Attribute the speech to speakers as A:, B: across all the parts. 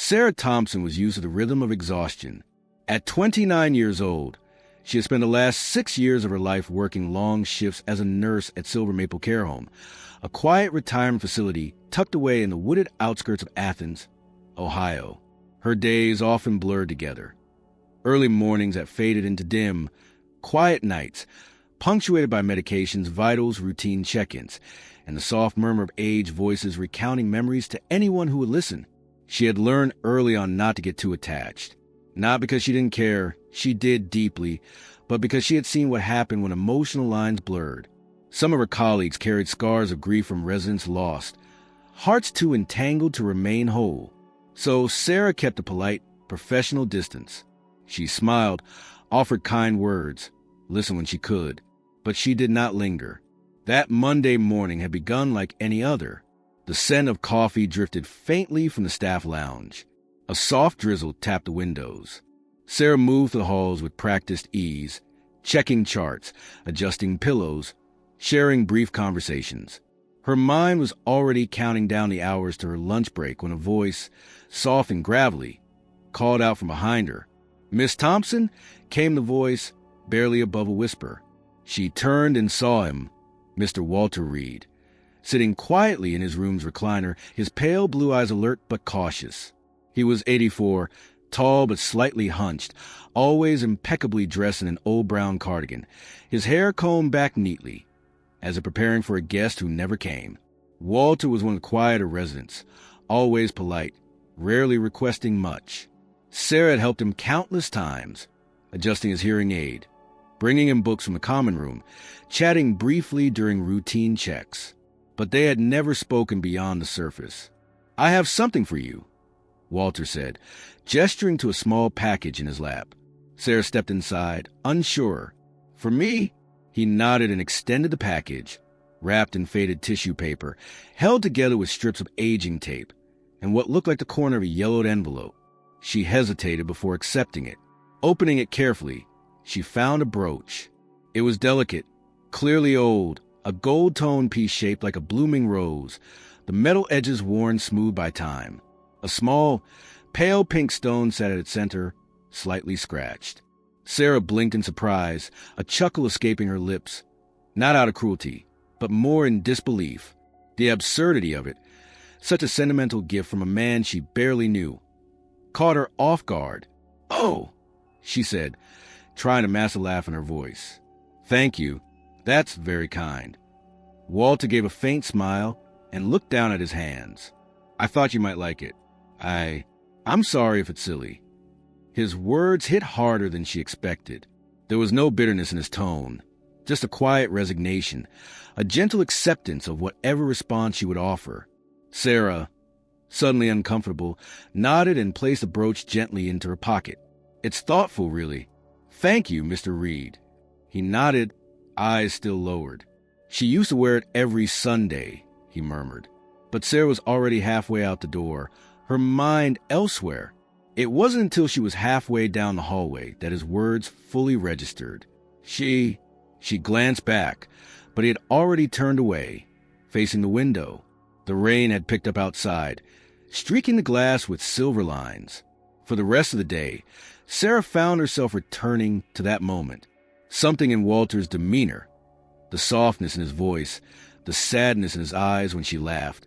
A: Sarah Thompson was used to the rhythm of exhaustion. At 29 years old, she had spent the last 6 years of her life working long shifts as a nurse at Silver Maple Care Home, a quiet retirement facility tucked away in the wooded outskirts of Athens, Ohio. Her days often blurred together. Early mornings that faded into dim, quiet nights, punctuated by medications, vitals, routine check-ins, and the soft murmur of aged voices recounting memories to anyone who would listen. She had learned early on not to get too attached. Not because she didn't care, she did deeply, but because she had seen what happened when emotional lines blurred. Some of her colleagues carried scars of grief from residents lost, hearts too entangled to remain whole. So Sarah kept a polite, professional distance. She smiled, offered kind words, listened when she could, but she did not linger. That Monday morning had begun like any other. The scent of coffee drifted faintly from the staff lounge. A soft drizzle tapped the windows. Sarah moved the halls with practiced ease, checking charts, adjusting pillows, sharing brief conversations. Her mind was already counting down the hours to her lunch break when a voice, soft and gravelly, called out from behind her. "Miss Thompson?" came the voice, barely above a whisper. She turned and saw him, Mr. Walter Reed, sitting quietly in his room's recliner, his pale blue eyes alert but cautious. He was 84, tall but slightly hunched, always impeccably dressed in an old brown cardigan, his hair combed back neatly, as if preparing for a guest who never came. Walter was one of the quieter residents, always polite, rarely requesting much. Sarah had helped him countless times, adjusting his hearing aid, bringing him books from the common room, chatting briefly during routine checks. But they had never spoken beyond the surface. "I have something for you," Walter said, gesturing to a small package in his lap. Sarah stepped inside, unsure. "For me?" He nodded and extended the package, wrapped in faded tissue paper, held together with strips of aging tape, and what looked like the corner of a yellowed envelope. She hesitated before accepting it. Opening it carefully, she found a brooch. It was delicate, clearly old, a gold-toned piece shaped like a blooming rose, the metal edges worn smooth by time. A small, pale pink stone sat at its center, slightly scratched. Sarah blinked in surprise, a chuckle escaping her lips, not out of cruelty, but more in disbelief. The absurdity of it, such a sentimental gift from a man she barely knew, caught her off guard. "Oh," she said, trying to mask a laugh in her voice. "Thank you. That's very kind." Walter gave a faint smile and looked down at his hands. "I thought you might like it. I'm sorry if it's silly." His words hit harder than she expected. There was no bitterness in his tone, just a quiet resignation, a gentle acceptance of whatever response she would offer. Sarah, suddenly uncomfortable, nodded and placed the brooch gently into her pocket. "It's thoughtful, really. Thank you, Mr. Reed." He nodded, eyes still lowered. "She used to wear it every Sunday," he murmured. But Sarah was already halfway out the door, her mind elsewhere. It wasn't until she was halfway down the hallway that his words fully registered. She glanced back, but he had already turned away, facing the window. The rain had picked up outside, streaking the glass with silver lines. For the rest of the day, Sarah found herself returning to that moment. Something in Walter's demeanor, the softness in his voice, the sadness in his eyes when she laughed,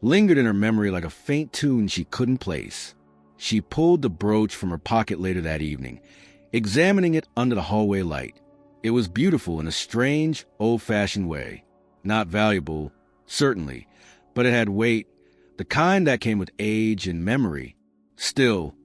A: lingered in her memory like a faint tune she couldn't place. She pulled the brooch from her pocket later that evening, examining it under the hallway light. It was beautiful in a strange, old-fashioned way. Not valuable, certainly, but it had weight, the kind that came with age and memory. Still,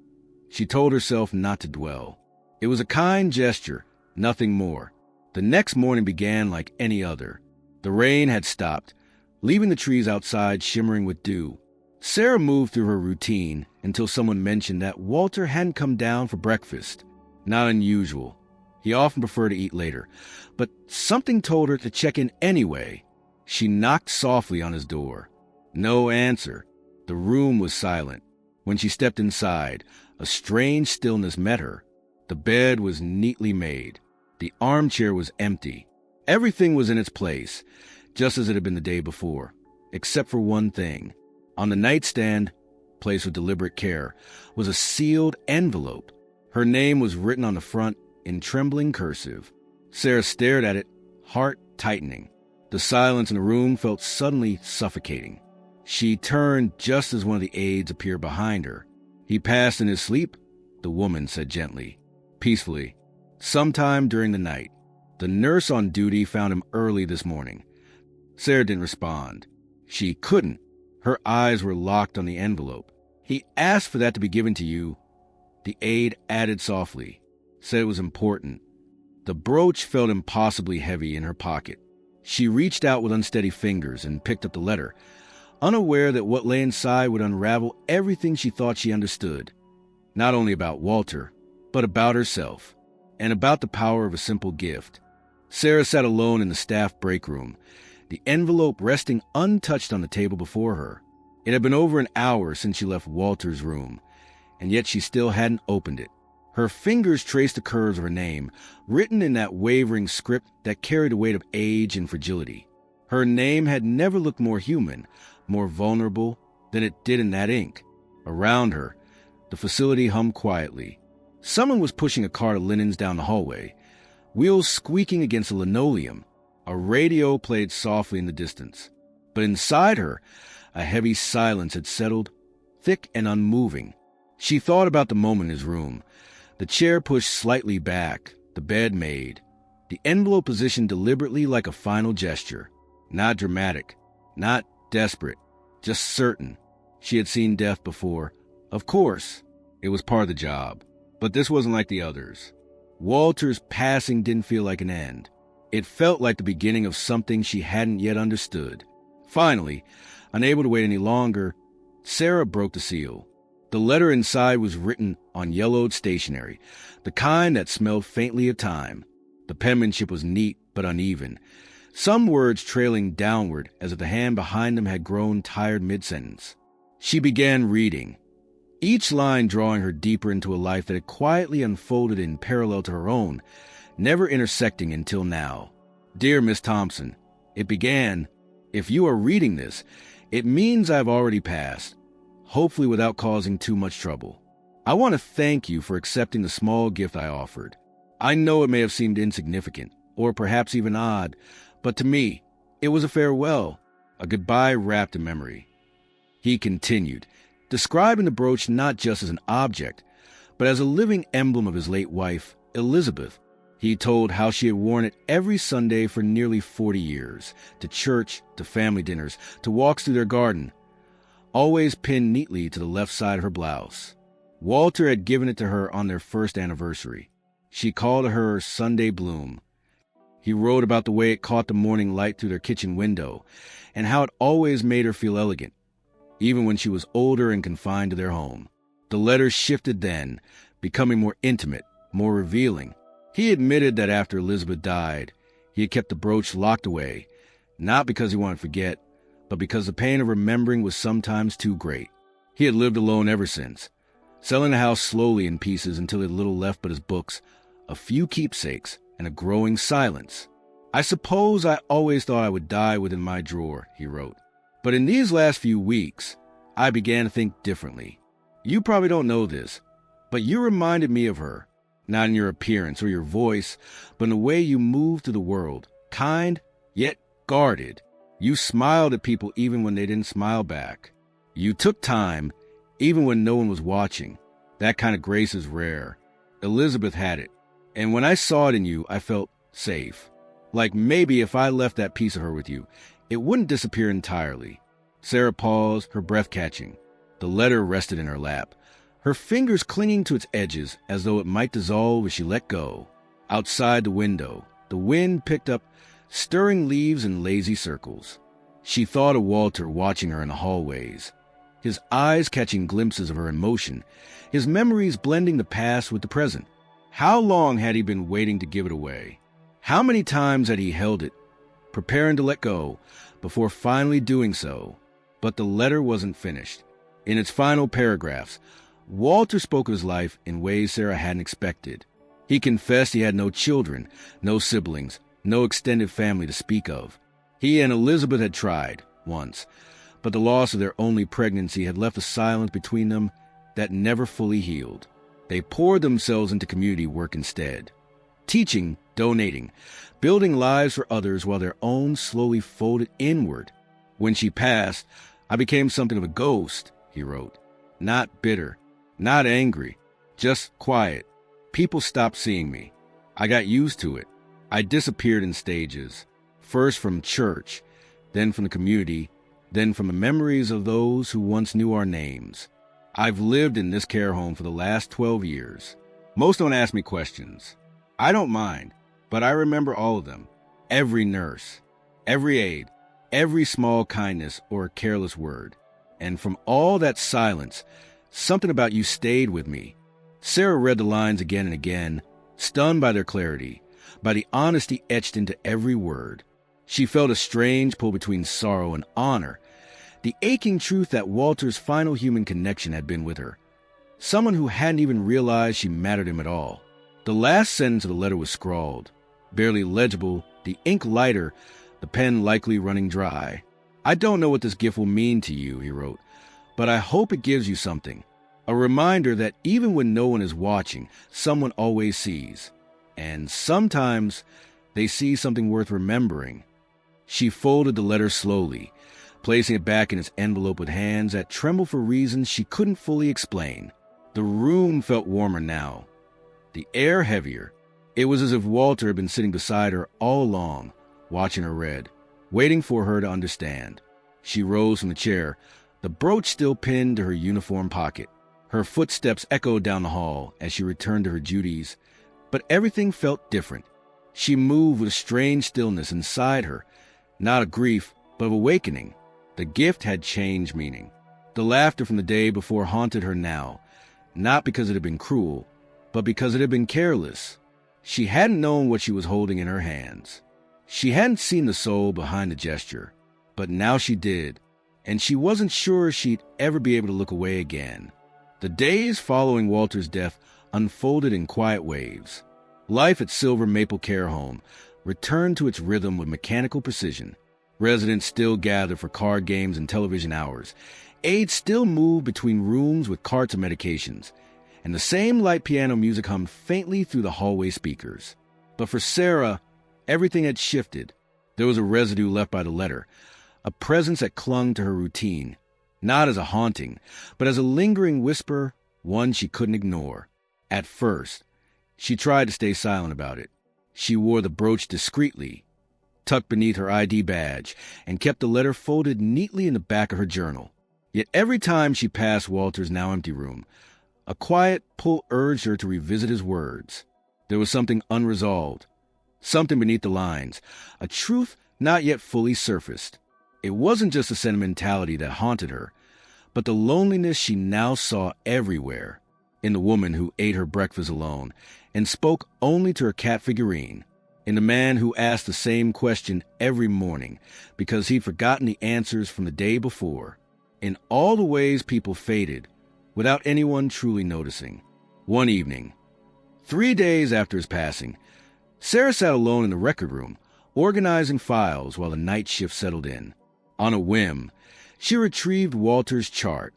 A: she told herself not to dwell. It was a kind gesture, nothing more. The next morning began like any other. The rain had stopped, leaving the trees outside shimmering with dew. Sarah moved through her routine until someone mentioned that Walter hadn't come down for breakfast. Not unusual. He often preferred to eat later, but something told her to check in anyway. She knocked softly on his door. No answer. The room was silent. When she stepped inside, a strange stillness met her. The bed was neatly made. The armchair was empty. Everything was in its place, just as it had been the day before, except for one thing. On the nightstand, placed with deliberate care, was a sealed envelope. Her name was written on the front in trembling cursive. Sarah stared at it, heart tightening. The silence in the room felt suddenly suffocating. She turned just as one of the aides appeared behind her. "He passed in his sleep," the woman said gently, peacefully. "Sometime during the night. The nurse on duty found him early this morning." Sarah didn't respond. She couldn't. Her eyes were locked on the envelope. "He asked for that to be given to you," the aide added softly. Said it was important. The brooch felt impossibly heavy in her pocket. She reached out with unsteady fingers and picked up the letter, unaware that what lay inside would unravel everything she thought she understood. Not only about Walter, but about herself, and about the power of a simple gift. Sarah sat alone in the staff break room, the envelope resting untouched on the table before her. It had been over an hour since she left Walter's room, and yet she still hadn't opened it. Her fingers traced the curves of her name, written in that wavering script that carried the weight of age and fragility. Her name had never looked more human, more vulnerable than it did in that ink. Around her, the facility hummed quietly. Someone was pushing a cart of linens down the hallway, wheels squeaking against the linoleum. A radio played softly in the distance. But inside her, a heavy silence had settled, thick and unmoving. She thought about the moment in his room. The chair pushed slightly back, the bed made, the envelope positioned deliberately like a final gesture. Not dramatic, not desperate, just certain. She had seen death before. Of course, it was part of the job. But this wasn't like the others. Walter's passing didn't feel like an end. It felt like the beginning of something she hadn't yet understood. Finally, unable to wait any longer, Sarah broke the seal. The letter inside was written on yellowed stationery, the kind that smelled faintly of time. The penmanship was neat but uneven, some words trailing downward as if the hand behind them had grown tired mid-sentence. She began reading, each line drawing her deeper into a life that had quietly unfolded in parallel to her own, never intersecting until now. "Dear Miss Thompson," it began, "if you are reading this, it means I've already passed, hopefully without causing too much trouble. I want to thank you for accepting the small gift I offered. I know it may have seemed insignificant, or perhaps even odd, but to me, it was a farewell, a goodbye wrapped in memory." He continued, describing the brooch not just as an object, but as a living emblem of his late wife, Elizabeth. He told how she had worn it every Sunday for nearly 40 years, to church, to family dinners, to walks through their garden, always pinned neatly to the left side of her blouse. Walter had given it to her on their first anniversary. She called it her Sunday bloom. He wrote about the way it caught the morning light through their kitchen window, and how it always made her feel elegant, even when she was older and confined to their home. The letters shifted then, becoming more intimate, more revealing. He admitted that after Elizabeth died, he had kept the brooch locked away, not because he wanted to forget, but because the pain of remembering was sometimes too great. He had lived alone ever since, selling the house slowly in pieces until he had little left but his books, a few keepsakes, and a growing silence. "I suppose I always thought I would die within my drawer," he wrote. "But in these last few weeks, I began to think differently. You probably don't know this, but you reminded me of her, not in your appearance or your voice, but in the way you moved through the world, kind, yet guarded. You smiled at people even when they didn't smile back. You took time, even when no one was watching. That kind of grace is rare. Elizabeth had it, and when I saw it in you, I felt safe. Like maybe if I left that piece of her with you, it wouldn't disappear entirely." Sarah paused, her breath catching. The letter rested in her lap, her fingers clinging to its edges as though it might dissolve as she let go. Outside the window, the wind picked up, stirring leaves in lazy circles. She thought of Walter watching her in the hallways, his eyes catching glimpses of her in motion, his memories blending the past with the present. How long had he been waiting to give it away? How many times had he held it, preparing to let go, before finally doing so? But the letter wasn't finished. In its final paragraphs, Walter spoke of his life in ways Sarah hadn't expected. He confessed he had no children, no siblings, no extended family to speak of. He and Elizabeth had tried, once, but the loss of their only pregnancy had left a silence between them that never fully healed. They poured themselves into community work instead, teaching, donating, building lives for others while their own slowly folded inward. When she passed, I became something of a ghost, he wrote. Not bitter, not angry, just quiet. People stopped seeing me. I got used to it. I disappeared in stages, first from church, then from the community, then from the memories of those who once knew our names. I've lived in this care home for the last 12 years. Most don't ask me questions. I don't mind, but I remember all of them. Every nurse, every aide, every small kindness or careless word. And from all that silence, something about you stayed with me. Sarah read the lines again and again, stunned by their clarity, by the honesty etched into every word. She felt a strange pull between sorrow and honor, the aching truth that Walter's final human connection had been with her, someone who hadn't even realized she mattered him at all. The last sentence of the letter was scrawled, barely legible, the ink lighter, the pen likely running dry. I don't know what this gift will mean to you, he wrote, but I hope it gives you something. A reminder that even when no one is watching, someone always sees. And sometimes they see something worth remembering. She folded the letter slowly, placing it back in its envelope with hands that trembled for reasons she couldn't fully explain. The room felt warmer now, the air heavier. It was as if Walter had been sitting beside her all along, watching her read, waiting for her to understand. She rose from the chair, the brooch still pinned to her uniform pocket. Her footsteps echoed down the hall as she returned to her duties, but everything felt different. She moved with a strange stillness inside her, not of grief, but of awakening. The gift had changed meaning. The laughter from the day before haunted her now, not because it had been cruel, but because it had been careless. She hadn't known what she was holding in her hands. She hadn't seen the soul behind the gesture, but now she did, and she wasn't sure she'd ever be able to look away again. The days following Walter's death unfolded in quiet waves. Life at Silver Maple Care Home returned to its rhythm with mechanical precision. Residents still gathered for card games and television hours. Aides still moved between rooms with carts of medications, and the same light piano music hummed faintly through the hallway speakers. But for Sarah, everything had shifted. There was a residue left by the letter, a presence that clung to her routine, not as a haunting, but as a lingering whisper, one she couldn't ignore. At first, she tried to stay silent about it. She wore the brooch discreetly, tucked beneath her ID badge, and kept the letter folded neatly in the back of her journal. Yet every time she passed Walter's now empty room, a quiet pull urged her to revisit his words. There was something unresolved, something beneath the lines, a truth not yet fully surfaced. It wasn't just the sentimentality that haunted her, but the loneliness she now saw everywhere, in the woman who ate her breakfast alone and spoke only to her cat figurine, in the man who asked the same question every morning because he'd forgotten the answers from the day before, in all the ways people faded without anyone truly noticing. One evening, 3 days after his passing, Sarah sat alone in the record room, organizing files while the night shift settled in. On a whim, she retrieved Walter's chart,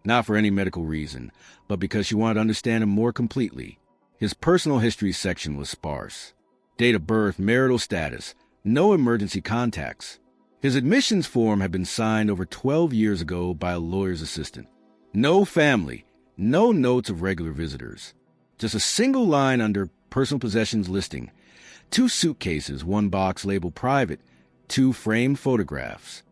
A: not for any medical reason, but because she wanted to understand him more completely. His personal history section was sparse. Date of birth, marital status, no emergency contacts. His admissions form had been signed over 12 years ago by a lawyer's assistant. No family, no notes of regular visitors. Just a single line under personal possessions listing. 2 suitcases, 1 box labeled private, 2 framed photographs.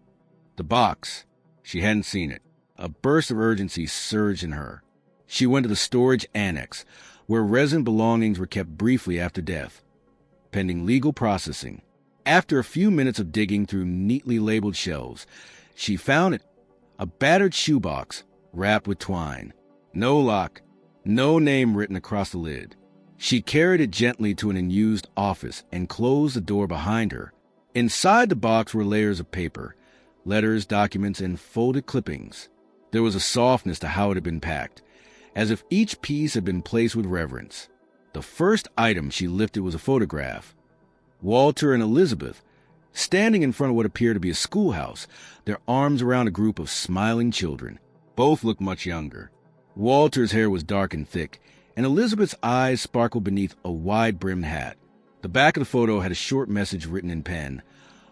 A: The box. She hadn't seen it. A burst of urgency surged in her. She went to the storage annex, where resident belongings were kept briefly after death, pending legal processing. After a few minutes of digging through neatly labeled shelves, she found it, a battered shoebox wrapped with twine. No lock, no name written across the lid. She carried it gently to an unused office and closed the door behind her. Inside the box were layers of paper, letters, documents, and folded clippings. There was a softness to how it had been packed, as if each piece had been placed with reverence. The first item she lifted was a photograph. Walter and Elizabeth, standing in front of what appeared to be a schoolhouse, their arms around a group of smiling children. Both looked much younger. Walter's hair was dark and thick, and Elizabeth's eyes sparkled beneath a wide-brimmed hat. The back of the photo had a short message written in pen.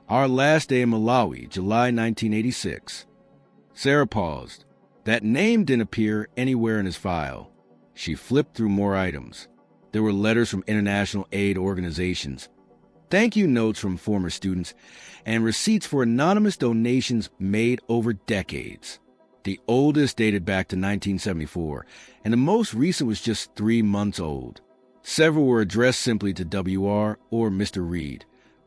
A: Our last day in Malawi, July 1986. Sarah paused. That name didn't appear anywhere in his file. She flipped through more items. There were letters from international aid organizations, thank you notes from former students, and receipts for anonymous donations made over decades. The oldest dated back to 1974, and the most recent was just 3 months old. Several were addressed simply to WR or Mr. Reed,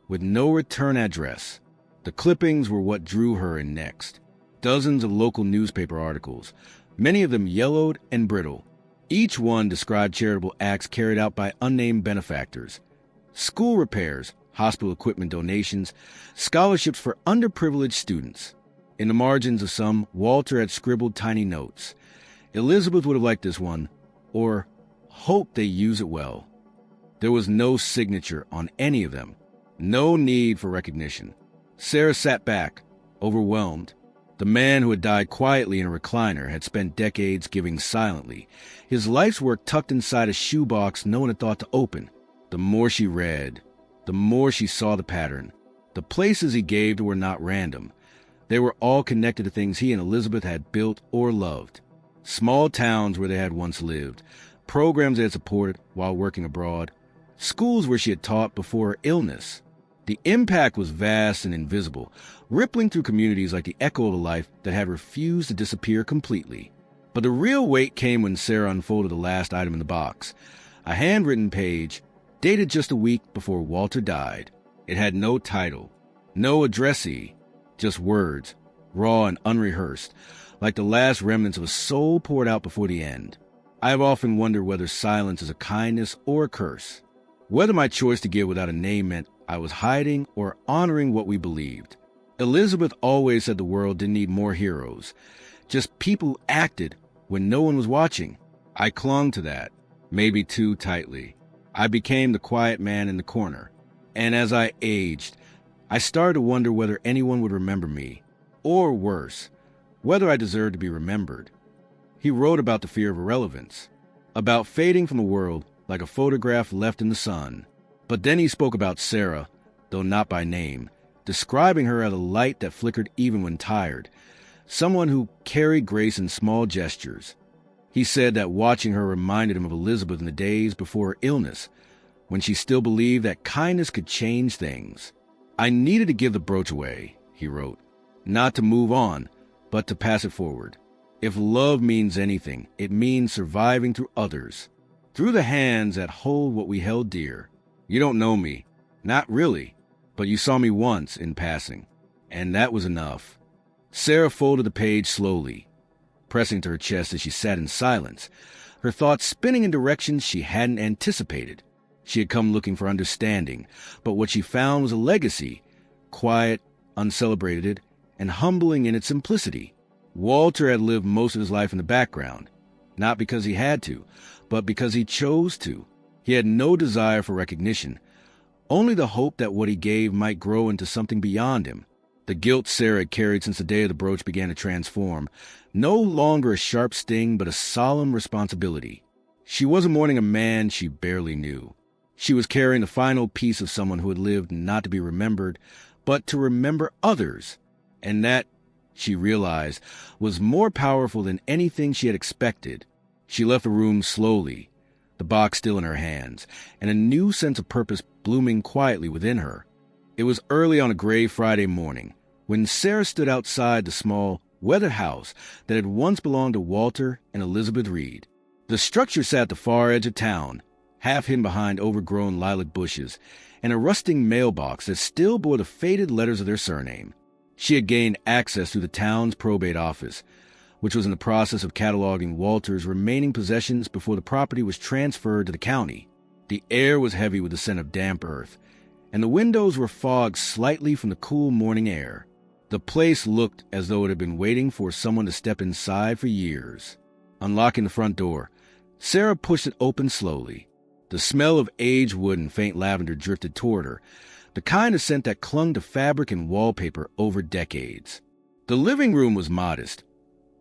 A: with no return address. The clippings were what drew her in next. Dozens of local newspaper articles, many of them yellowed and brittle. Each one described charitable acts carried out by unnamed benefactors. School repairs, hospital equipment donations, scholarships for underprivileged students. In the margins of some, Walter had scribbled tiny notes. Elizabeth would have liked this one, or hoped they use it well. There was no signature on any of them. No need for recognition. Sarah sat back, overwhelmed. The man who had died quietly in a recliner had spent decades giving silently, his life's work tucked inside a shoebox no one had thought to open. The more she read, the more she saw the pattern. The places he gave were not random. They were all connected to things he and Elizabeth had built or loved. Small towns where they had once lived, programs they had supported while working abroad, schools where she had taught before her illness. The impact was vast and invisible, rippling through communities like the echo of a life that had refused to disappear completely. But the real weight came when Sarah unfolded the last item in the box, a handwritten page dated just a week before Walter died. It had no title, no addressee, just words, raw and unrehearsed, like the last remnants of a soul poured out before the end. I have often wondered whether silence is a kindness or a curse, whether my choice to give without a name meant I was hiding or honoring what we believed. Elizabeth always said the world didn't need more heroes, just people who acted when no one was watching. I clung to that, maybe too tightly. I became the quiet man in the corner, and as I aged, I started to wonder whether anyone would remember me, or worse, whether I deserved to be remembered. He wrote about the fear of irrelevance, about fading from the world like a photograph left in the sun. But then he spoke about Sarah, though not by name, describing her as a light that flickered even when tired, someone who carried grace in small gestures. He said that watching her reminded him of Elizabeth in the days before her illness, when she still believed that kindness could change things. I needed to give the brooch away, he wrote, not to move on, but to pass it forward. If love means anything, it means surviving through others, through the hands that hold what we held dear. You don't know me, not really, but you saw me once in passing, and that was enough. Sarah folded the page slowly, pressing to her chest as she sat in silence, her thoughts spinning in directions she hadn't anticipated. She had come looking for understanding, but what she found was a legacy, quiet, uncelebrated, and humbling in its simplicity. Walter had lived most of his life in the background, not because he had to, but because he chose to. He had no desire for recognition, only the hope that what he gave might grow into something beyond him. The guilt Sarah had carried since the day of the brooch began to transform, no longer a sharp sting, but a solemn responsibility. She wasn't mourning a man she barely knew. She was carrying the final piece of someone who had lived not to be remembered, but to remember others. And that, she realized, was more powerful than anything she had expected. She left the room slowly, the box still in her hands, and a new sense of purpose blooming quietly within her. It was early on a gray Friday morning when Sarah stood outside the small, weathered house that had once belonged to Walter and Elizabeth Reed. The structure sat at the far edge of town, half hidden behind overgrown lilac bushes, and a rusting mailbox that still bore the faded letters of their surname. She had gained access through the town's probate office, which was in the process of cataloging Walter's remaining possessions before the property was transferred to the county. The air was heavy with the scent of damp earth, and the windows were fogged slightly from the cool morning air. The place looked as though it had been waiting for someone to step inside for years. Unlocking the front door, Sarah pushed it open slowly. The smell of aged wood and faint lavender drifted toward her, the kind of scent that clung to fabric and wallpaper over decades. The living room was modest,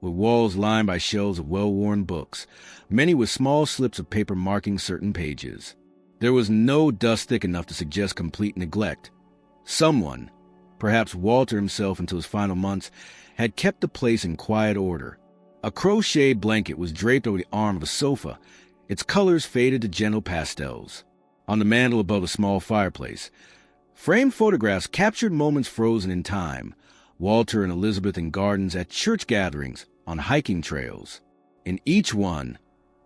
A: with walls lined by shelves of well-worn books, many with small slips of paper marking certain pages. There was no dust thick enough to suggest complete neglect. Someone, perhaps Walter himself until his final months, had kept the place in quiet order. A crocheted blanket was draped over the arm of a sofa, its colors faded to gentle pastels. On the mantel above a small fireplace, framed photographs captured moments frozen in time, Walter and Elizabeth in gardens, at church gatherings, on hiking trails. In each one,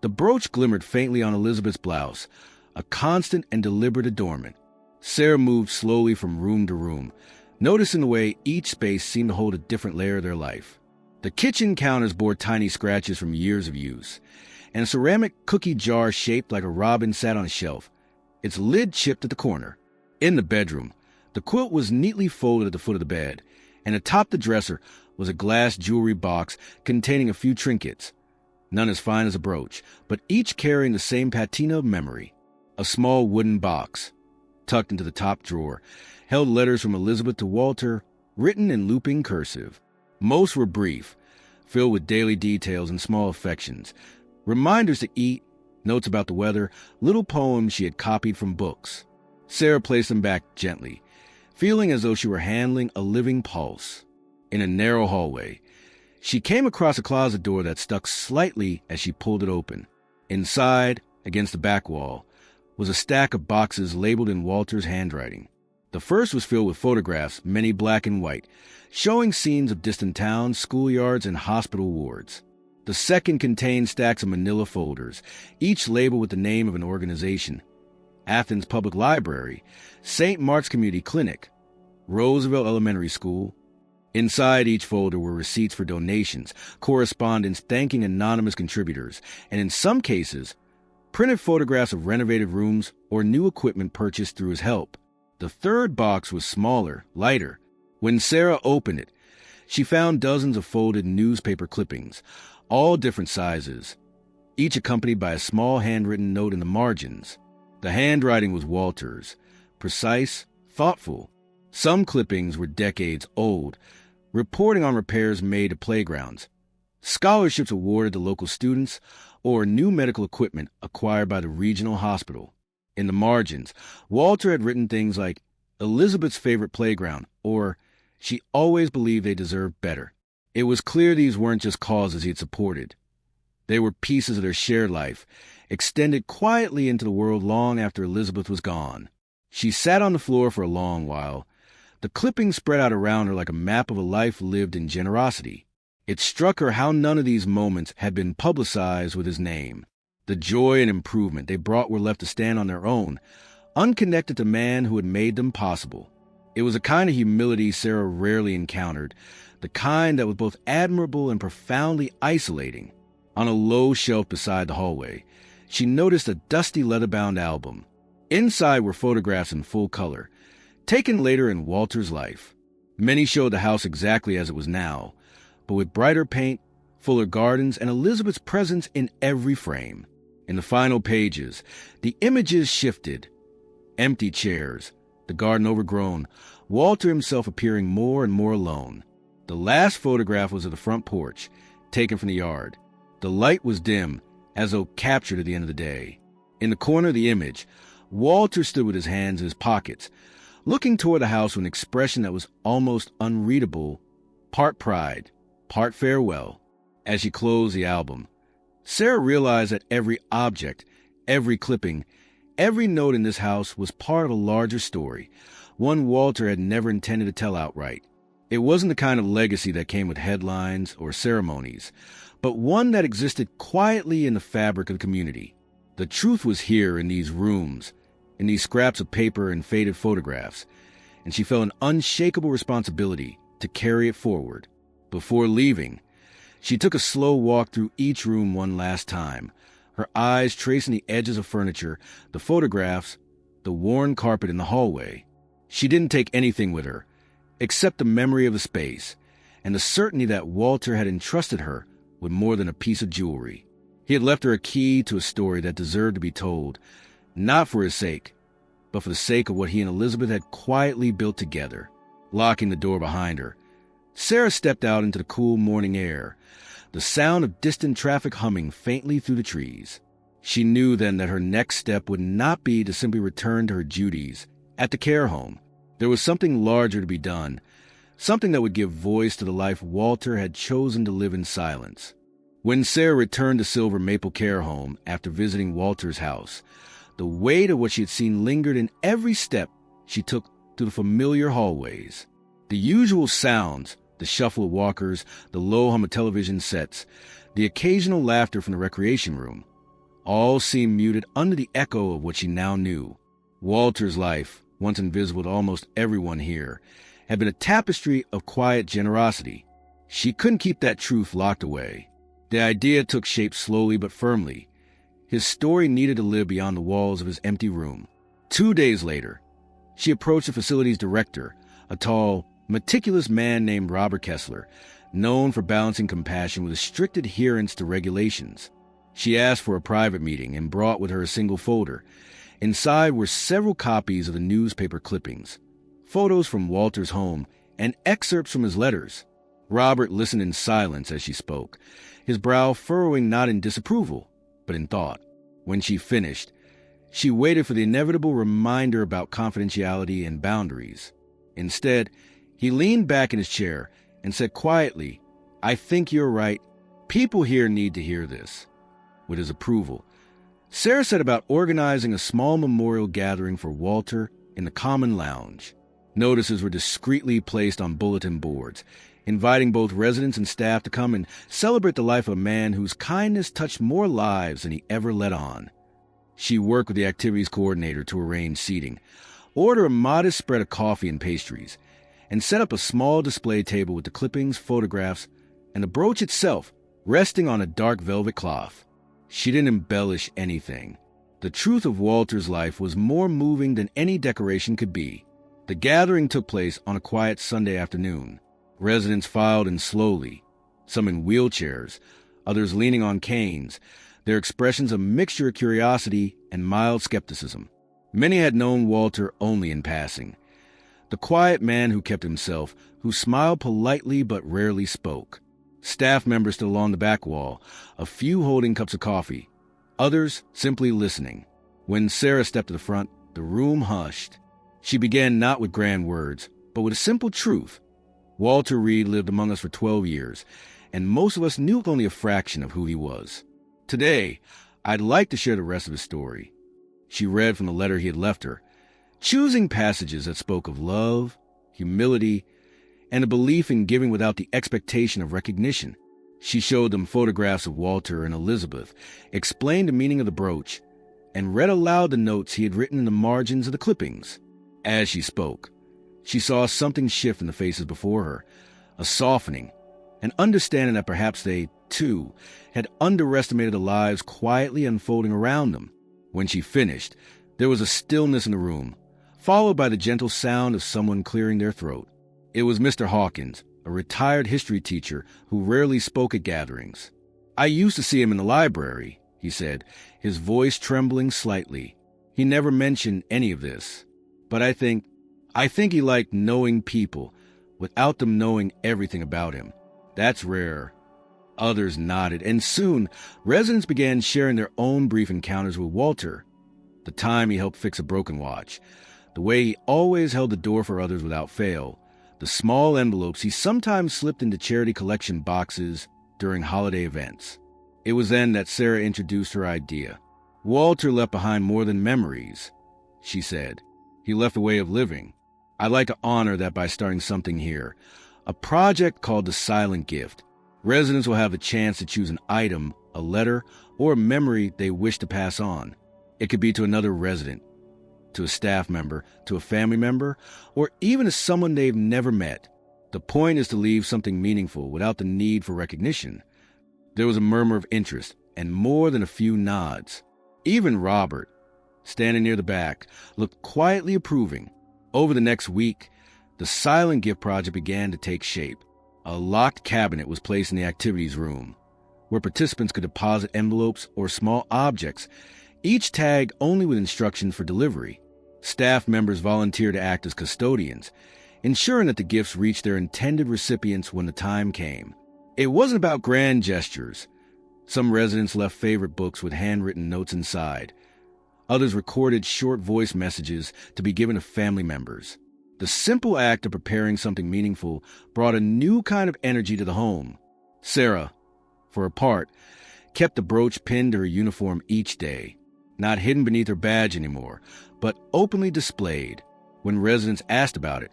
A: the brooch glimmered faintly on Elizabeth's blouse, a constant and deliberate adornment. Sarah moved slowly from room to room, noticing the way each space seemed to hold a different layer of their life. The kitchen counters bore tiny scratches from years of use, and a ceramic cookie jar shaped like a robin sat on a shelf, its lid chipped at the corner. In the bedroom, the quilt was neatly folded at the foot of the bed, and atop the dresser was a glass jewelry box containing a few trinkets, none as fine as a brooch, but each carrying the same patina of memory. A small wooden box, tucked into the top drawer, held letters from Elizabeth to Walter, written in looping cursive. Most were brief, filled with daily details and small affections, reminders to eat, notes about the weather, little poems she had copied from books. Sarah placed them back gently, feeling as though she were handling a living pulse. In a narrow hallway, she came across a closet door that stuck slightly as she pulled it open. Inside, against the back wall, was a stack of boxes labeled in Walter's handwriting. The first was filled with photographs, many black and white, showing scenes of distant towns, schoolyards, and hospital wards. The second contained stacks of manila folders, each labeled with the name of an organization: Athens Public Library, St. Mark's Community Clinic, Roosevelt Elementary School. Inside each folder were receipts for donations, correspondence thanking anonymous contributors, and in some cases, printed photographs of renovated rooms or new equipment purchased through his help. The third box was smaller, lighter. When Sarah opened it, she found dozens of folded newspaper clippings, all different sizes, each accompanied by a small handwritten note in the margins. The handwriting was Walter's, precise, thoughtful. Some clippings were decades old, reporting on repairs made to playgrounds, scholarships awarded to local students, or new medical equipment acquired by the regional hospital. In the margins, Walter had written things like Elizabeth's favorite playground, or she always believed they deserved better. It was clear these weren't just causes he had supported. They were pieces of their shared life, extended quietly into the world long after Elizabeth was gone. She sat on the floor for a long while, the clippings spread out around her like a map of a life lived in generosity. It struck her how none of these moments had been publicized with his name. The joy and improvement they brought were left to stand on their own, unconnected to man who had made them possible. It was a kind of humility Sarah rarely encountered, the kind that was both admirable and profoundly isolating. On a low shelf beside the hallway, she noticed a dusty leather-bound album. Inside were photographs in full color, taken later in Walter's life. Many showed the house exactly as it was now, but with brighter paint, fuller gardens, and Elizabeth's presence in every frame. In the final pages, the images shifted. Empty chairs, the garden overgrown, Walter himself appearing more and more alone. The last photograph was of the front porch, taken from the yard. The light was dim, as though captured at the end of the day. In the corner of the image, Walter stood with his hands in his pockets, looking toward the house with an expression that was almost unreadable, part pride, part farewell. As she closed the album, Sarah realized that every object, every clipping, every note in this house was part of a larger story, one Walter had never intended to tell outright. It wasn't the kind of legacy that came with headlines or ceremonies, but one that existed quietly in the fabric of the community. The truth was here in these rooms, in these scraps of paper and faded photographs, and she felt an unshakable responsibility to carry it forward. Before leaving, she took a slow walk through each room one last time, her eyes tracing the edges of furniture, the photographs, the worn carpet in the hallway. She didn't take anything with her, except the memory of the space, and the certainty that Walter had entrusted her with more than a piece of jewelry. He had left her a key to a story that deserved to be told, not for his sake, but for the sake of what he and Elizabeth had quietly built together. Locking the door behind her, Sarah stepped out into the cool morning air, the sound of distant traffic humming faintly through the trees. She knew then that her next step would not be to simply return to her duties at the care home. There was something larger to be done, something that would give voice to the life Walter had chosen to live in silence. When Sarah returned to Silver Maple Care Home after visiting Walter's house, the weight of what she had seen lingered in every step she took through the familiar hallways. The usual sounds, the shuffle of walkers, the low hum of television sets, the occasional laughter from the recreation room, all seemed muted under the echo of what she now knew. Walter's life, once invisible to almost everyone here, had been a tapestry of quiet generosity. She couldn't keep that truth locked away. The idea took shape slowly but firmly. His story needed to live beyond the walls of his empty room. 2 days later, she approached the facility's director, a tall, meticulous man named Robert Kessler, known for balancing compassion with a strict adherence to regulations. She asked for a private meeting and brought with her a single folder. Inside were several copies of the newspaper clippings, photos from Walter's home, and excerpts from his letters. Robert listened in silence as she spoke, his brow furrowing not in disapproval, but in thought. When she finished, she waited for the inevitable reminder about confidentiality and boundaries. Instead, he leaned back in his chair and said quietly, "I think you're right. People here need to hear this." With his approval, Sarah set about organizing a small memorial gathering for Walter in the common lounge. Notices were discreetly placed on bulletin boards, inviting both residents and staff to come and celebrate the life of a man whose kindness touched more lives than he ever let on. She worked with the activities coordinator to arrange seating, order a modest spread of coffee and pastries, and set up a small display table with the clippings, photographs, and the brooch itself resting on a dark velvet cloth. She didn't embellish anything. The truth of Walter's life was more moving than any decoration could be. The gathering took place on a quiet Sunday afternoon. Residents filed in slowly, some in wheelchairs, others leaning on canes, their expressions a mixture of curiosity and mild skepticism. Many had known Walter only in passing. The quiet man who kept himself, who smiled politely but rarely spoke. Staff members stood along the back wall, a few holding cups of coffee, others simply listening. When Sarah stepped to the front, the room hushed. She began not with grand words, but with a simple truth. Walter Reed lived among us for 12 years, and most of us knew only a fraction of who he was. Today, I'd like to share the rest of his story. She read from the letter he had left her, choosing passages that spoke of love, humility, and a belief in giving without the expectation of recognition. She showed them photographs of Walter and Elizabeth, explained the meaning of the brooch, and read aloud the notes he had written in the margins of the clippings. As she spoke, she saw something shift in the faces before her, a softening, an understanding that perhaps they, too, had underestimated the lives quietly unfolding around them. When she finished, there was a stillness in the room, followed by the gentle sound of someone clearing their throat. It was Mr. Hawkins, a retired history teacher who rarely spoke at gatherings. "I used to see him in the library," he said, his voice trembling slightly. "He never mentioned any of this. But I think he liked knowing people without them knowing everything about him. That's rare." Others nodded, and soon residents began sharing their own brief encounters with Walter. The time he helped fix a broken watch, the way he always held the door for others without fail, the small envelopes he sometimes slipped into charity collection boxes during holiday events. It was then that Sarah introduced her idea. "Walter left behind more than memories," she said. "He left a way of living. I'd like to honor that by starting something here, a project called The Silent Gift. Residents will have the chance to choose an item, a letter, or a memory they wish to pass on. It could be to another resident, to a staff member, to a family member, or even to someone they've never met. The point is to leave something meaningful without the need for recognition." There was a murmur of interest and more than a few nods. Even Robert, standing near the back, looked quietly approving. Over the next week, the Silent Gift project began to take shape. A locked cabinet was placed in the activities room, where participants could deposit envelopes or small objects, each tagged only with instructions for delivery. Staff members volunteered to act as custodians, ensuring that the gifts reached their intended recipients when the time came. It wasn't about grand gestures. Some residents left favorite books with handwritten notes inside. Others recorded short voice messages to be given to family members. The simple act of preparing something meaningful brought a new kind of energy to the home. Sarah, for her part, kept the brooch pinned to her uniform each day, not hidden beneath her badge anymore, but openly displayed. When residents asked about it,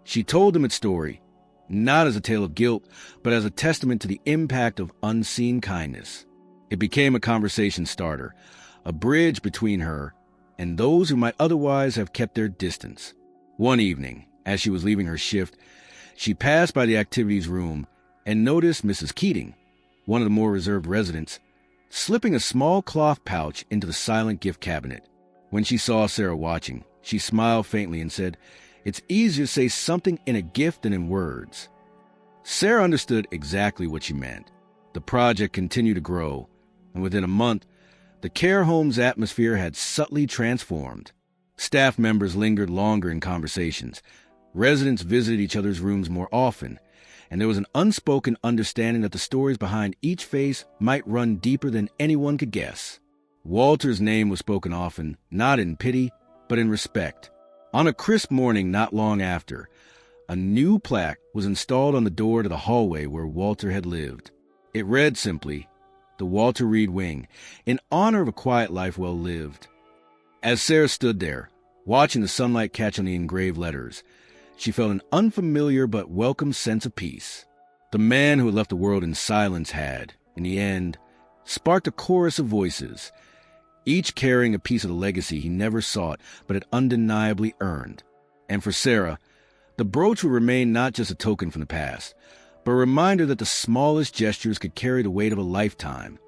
A: she told them its story, not as a tale of guilt, but as a testament to the impact of unseen kindness. It became a conversation starter, a bridge between her and those who might otherwise have kept their distance. One evening, as she was leaving her shift, she passed by the activities room and noticed Mrs. Keating, one of the more reserved residents, slipping a small cloth pouch into the silent gift cabinet. When she saw Sarah watching, she smiled faintly and said, "It's easier to say something in a gift than in words." Sarah understood exactly what she meant. The project continued to grow, and within a month, the care home's atmosphere had subtly transformed. Staff members lingered longer in conversations. Residents visited each other's rooms more often, and there was an unspoken understanding that the stories behind each face might run deeper than anyone could guess. Walter's name was spoken often, not in pity, but in respect. On a crisp morning not long after, a new plaque was installed on the door to the hallway where Walter had lived. It read simply, "The Walter Reed Wing, in honor of a quiet life well lived." As Sarah stood there, watching the sunlight catch on the engraved letters, she felt an unfamiliar but welcome sense of peace. The man who had left the world in silence had, in the end, sparked a chorus of voices, each carrying a piece of the legacy he never sought but had undeniably earned. And for Sarah, the brooch would remain not just a token from the past, but a reminder that the smallest gestures could carry the weight of a lifetime.